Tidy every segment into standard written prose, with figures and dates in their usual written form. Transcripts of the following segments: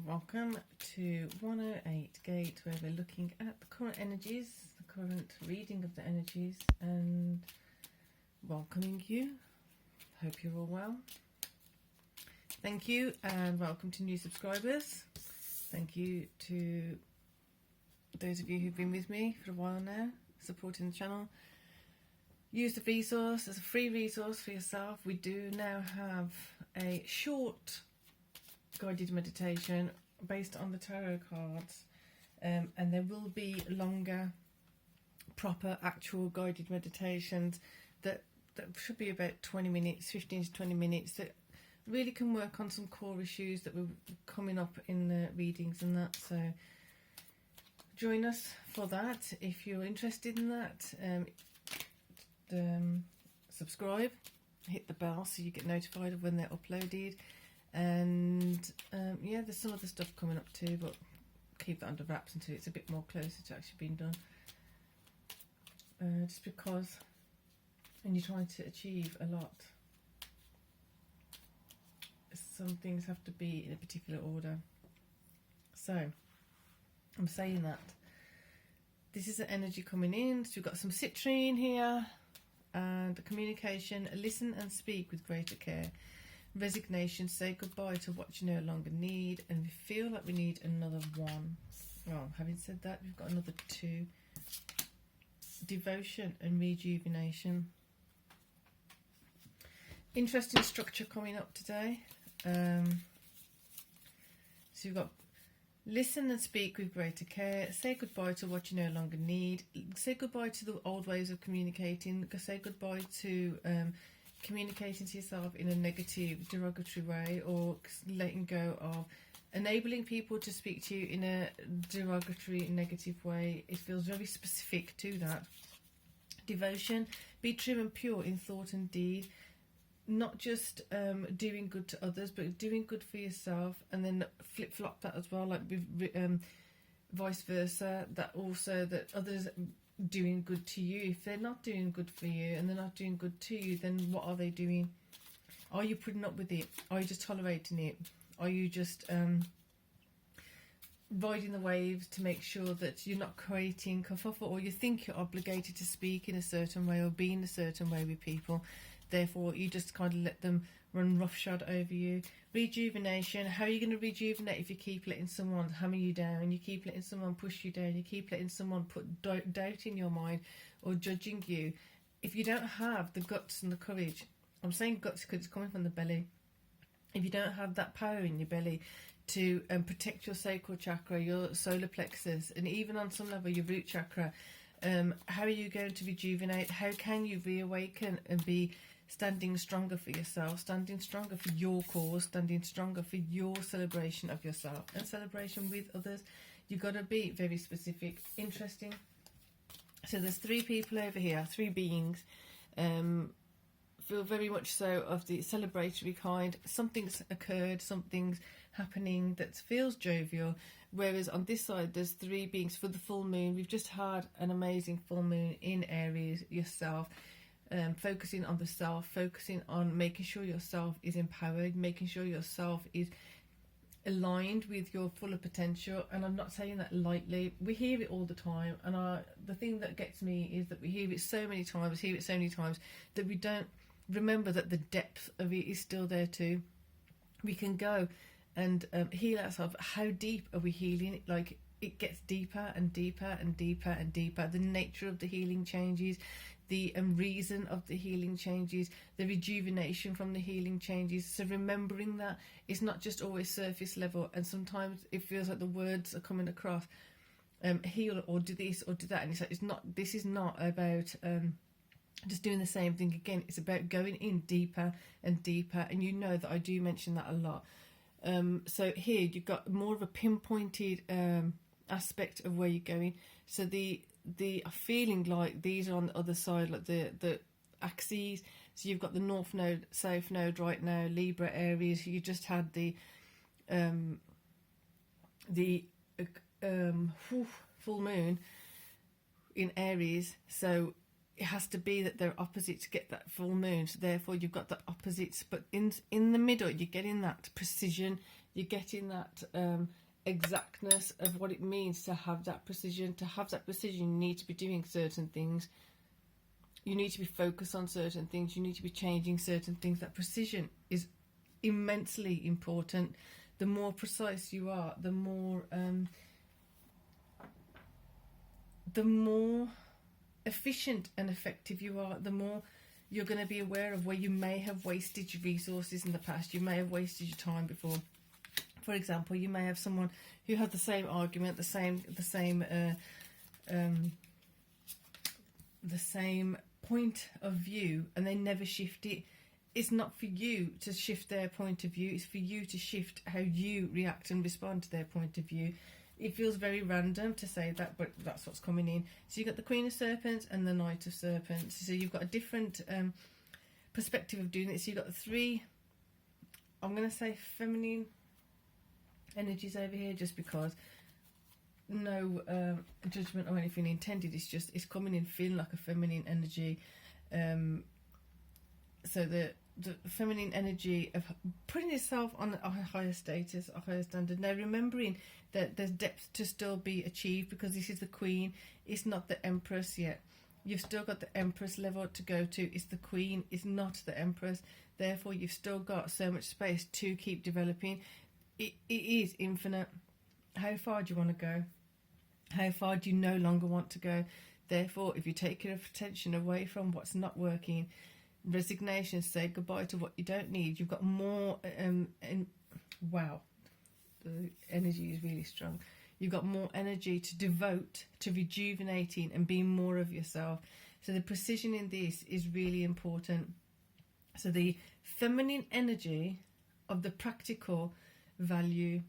Welcome to 108 Gate, where we're looking at the current energies, the current reading of the energies, and welcoming you. Hope you're all well. Thank you, and welcome to new subscribers. Thank you to those of you who've been with me for a while now, supporting the channel. Use the resource as a free resource for yourself. We do now have a short guided meditation based on the tarot cards, and there will be longer, proper, actual guided meditations that should be about 20 minutes, 15 to 20 minutes, that really can work on some core issues that were coming up in the readings and that. So join us for that if you're interested in that. Subscribe, hit the bell so you get notified of when they're uploaded. And yeah, there's some other stuff coming up too, but keep that under wraps until it's a bit more closer to actually being done. Just because when you're trying to achieve a lot, some things have to be in a particular order. So I'm saying that this is the energy coming in. So we've got some citrine here, and communication. Listen and speak with greater care. Resignation, say goodbye to what you no longer need, and we feel like we need another one. Well, having said that, we've got another two. Devotion and rejuvenation. Interesting structure coming up today. So you've got listen and speak with greater care. Say goodbye to what you no longer need. Say goodbye to the old ways of communicating. Say goodbye to communicating to yourself in a negative, derogatory way, or letting go of enabling people to speak to you in a derogatory, negative way. It feels very specific to that. Devotion, be true and pure in thought and deed. Not just doing good to others, but doing good for yourself, and then flip-flop that as well, like vice versa, that also that others doing good to you. If they're not doing good for you and they're not doing good to you, then what are they doing? Are you putting up with it? Are you just tolerating it? Are you just riding the waves to make sure that you're not creating kerfuffle, or you think you're obligated to speak in a certain way or be in a certain way with people, therefore you just kind of let them run roughshod over you? Rejuvenation. How are you going to rejuvenate if you keep letting someone hammer you down, you keep letting someone push you down, you keep letting someone put doubt in your mind or judging you? If you don't have the guts and the courage, I'm saying guts because it's coming from the belly, if you don't have that power in your belly to protect your sacral chakra, your solar plexus, and even on some level your root chakra, how are you going to rejuvenate? How can you reawaken and be standing stronger for yourself, standing stronger for your cause, standing stronger for your celebration of yourself and celebration with others? You've got to be very specific. Interesting. So there's three people over here, three beings, feel very much so of the celebratory kind. Something's occurred, something's happening that feels jovial, whereas on this side there's three beings for the full moon. We've just had an amazing full moon in Aries, yourself, focusing on the self, focusing on making sure yourself is empowered, making sure yourself is aligned with your fuller potential. And I'm not saying that lightly. We hear it all the time, and the thing that gets me is that we hear it so many times, that we don't remember that the depth of it is still there too. We can go and heal ourselves. How deep are we healing? Like, it gets deeper and deeper and deeper and deeper. The nature of the healing changes, the reason of the healing changes, the rejuvenation from the healing changes. So remembering that it's not just always surface level, and sometimes it feels like the words are coming across, heal or do this or do that, and it's like, this is not about just doing the same thing again. It's about going in deeper and deeper, and you know that I do mention that a lot. So here you've got more of a pinpointed aspect of where you're going. So the feeling like these are on the other side, like the axes. So you've got the north node, south node right now, Libra, Aries. You just had the full moon in Aries. So it has to be that they're opposite to get that full moon. So therefore you've got the opposites, but in the middle you're getting that precision, you're getting that exactness of what it means to have that precision. To have that precision, you need to be doing certain things, you need to be focused on certain things, you need to be changing certain things. That precision is immensely important. The more precise you are, the more efficient and effective you are, the more you're going to be aware of where you may have wasted your resources in the past. You may have wasted your time before. For example, you may have someone who had the same argument, the same point of view, and they never shift it. It's not for you to shift their point of view, it's for you to shift how you react and respond to their point of view. It feels very random to say that, but that's what's coming in. So you've got the Queen of Serpents and the Knight of Serpents. So you've got a different perspective of doing it. So you've got the three, I'm going to say feminine energies over here, just because no judgment or anything intended. It's coming in feeling like a feminine energy. So the feminine energy of putting yourself on a higher status, a higher standard. Now remembering that there's depth to still be achieved, because this is the Queen, it's not the Empress yet. You've still got the Empress level to go to. It's the Queen, it's not the Empress. Therefore you've still got so much space to keep developing. It is infinite. How far do you want to go? How far do you no longer want to go? Therefore, if you take your attention away from what's not working, resignation, say goodbye to what you don't need, you've got more wow, the energy is really strong. You've got more energy to devote to rejuvenating and being more of yourself. So the precision in this is really important. So the feminine energy of the practical value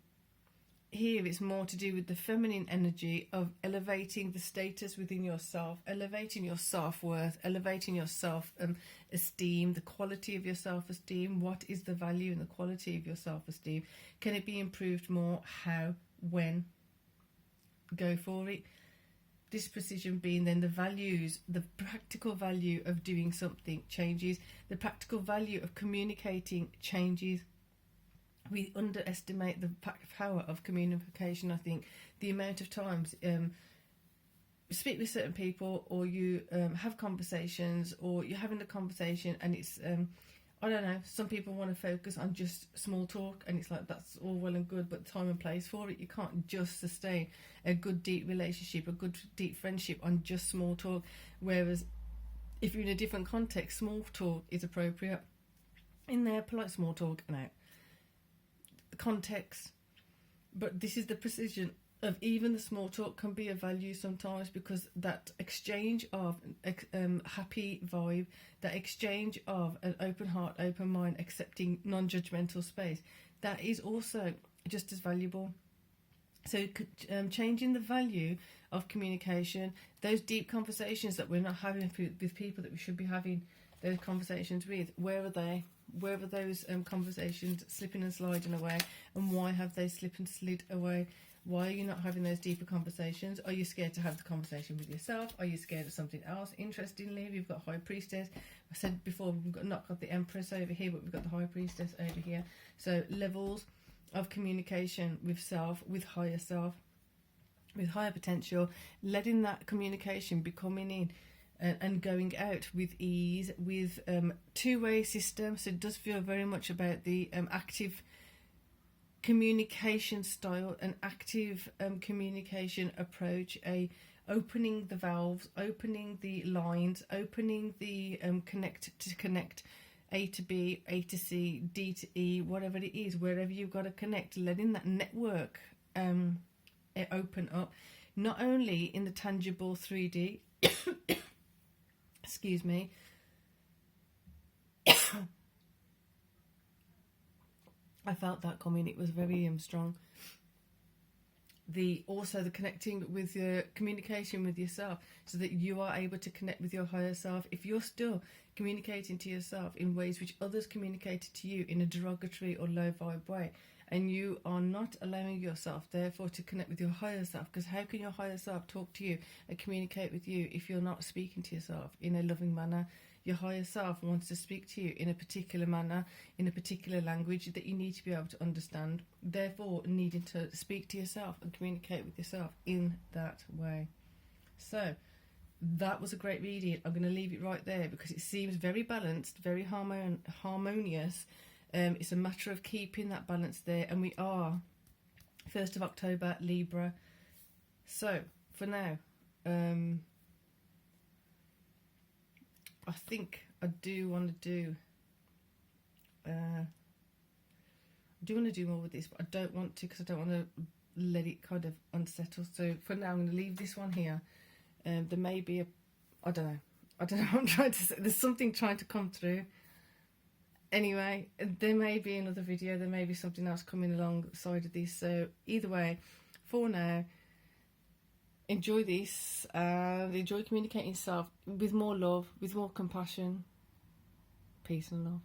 here, it's more to do with the feminine energy of elevating the status within yourself, elevating your self-worth, elevating your self-esteem, the quality of your self-esteem. What is the value and the quality of your self-esteem? Can it be improved more? How? When? Go for it. This precision being then the values, the practical value of doing something changes, the practical value of communicating changes. We underestimate the power of communication. I think the amount of times you speak with certain people, or you have conversations, or you're having a conversation and it's I don't know, some people want to focus on just small talk, and it's like that's all well and good, but time and place for it. You can't just sustain a good deep relationship, a good deep friendship on just small talk. Whereas if you're in a different context, small talk is appropriate. In there, polite small talk and out. Context, but this is the precision of even the small talk can be of value sometimes, because that exchange of happy vibe, that exchange of an open heart, open mind, accepting non-judgmental space, that is also just as valuable. So changing the value of communication, those deep conversations that we're not having with people that we should be having those conversations with, where are they? Where are those conversations slipping and sliding away, and why have they slipped and slid away? Why are you not having those deeper conversations? Are you scared to have the conversation with yourself? Are you scared of something else? Interestingly, we've got High Priestess. I said before, we've not got the Empress over here, but we've got the High Priestess over here. So levels of communication with self, with higher self, with higher potential, letting that communication be coming in and going out with ease, with two-way system. So it does feel very much about the active communication style, an active communication approach, a opening the valves, opening the lines, opening the connect A to B, A to C, D to E, whatever it is, wherever you've got to connect, letting that network open up, not only in the tangible 3D excuse me, I felt that coming, it was very strong. also the connecting with your communication with yourself, so that you are able to connect with your higher self. If you're still communicating to yourself in ways which others communicated to you in a derogatory or low vibe way, and you are not allowing yourself therefore to connect with your higher self, because how can your higher self talk to you and communicate with you if you're not speaking to yourself in a loving manner? Your higher self wants to speak to you in a particular manner, in a particular language that you need to be able to understand, therefore needing to speak to yourself and communicate with yourself in that way. So that was a great reading. I'm going to leave it right there because it seems very balanced, very harmonious. It's a matter of keeping that balance there, and we are 1st of October, Libra. So for now, I think I do want to do more with this, but I don't want to, because I don't want to let it kind of unsettle. So for now, I'm going to leave this one here. There may be I don't know what I'm trying to say. There's something trying to come through. Anyway, there may be another video, there may be something else coming alongside of this. So either way, for now, enjoy this and enjoy communicating yourself with more love, with more compassion. Peace and love.